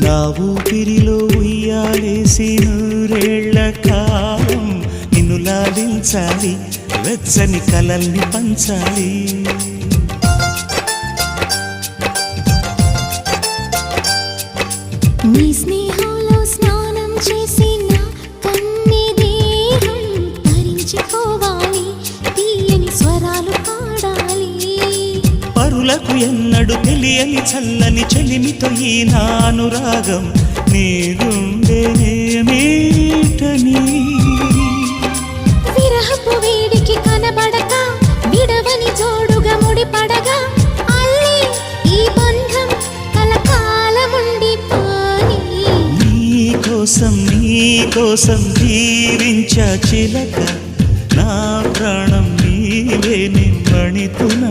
నా ఊపిరిలో ఉయ్యాలేసి నూరేళ్ల కాలం నిన్ను లాలించాలి, వెచ్చని కలల్ని పంచాలి. నీ స్నేహంలో స్నానం చేసి నా కన్ని దేహం ధరించుకోవాలి, తీయని స్వరాలు పాడాలి. పరులకు ఎన్నడు తెలియని చల్లని చెలిమితో ఈ నా అనురాగం నీ గుండెనేమీటని. విరహపు వేడికి కనబడక విడవని జోడుగా ముడిపడగా అల్లి ఈ బంధం కలకాలముండిపోని. నీకోసం జీవించ చిలక, నా ప్రాణం నీవే నిమ్మణితున.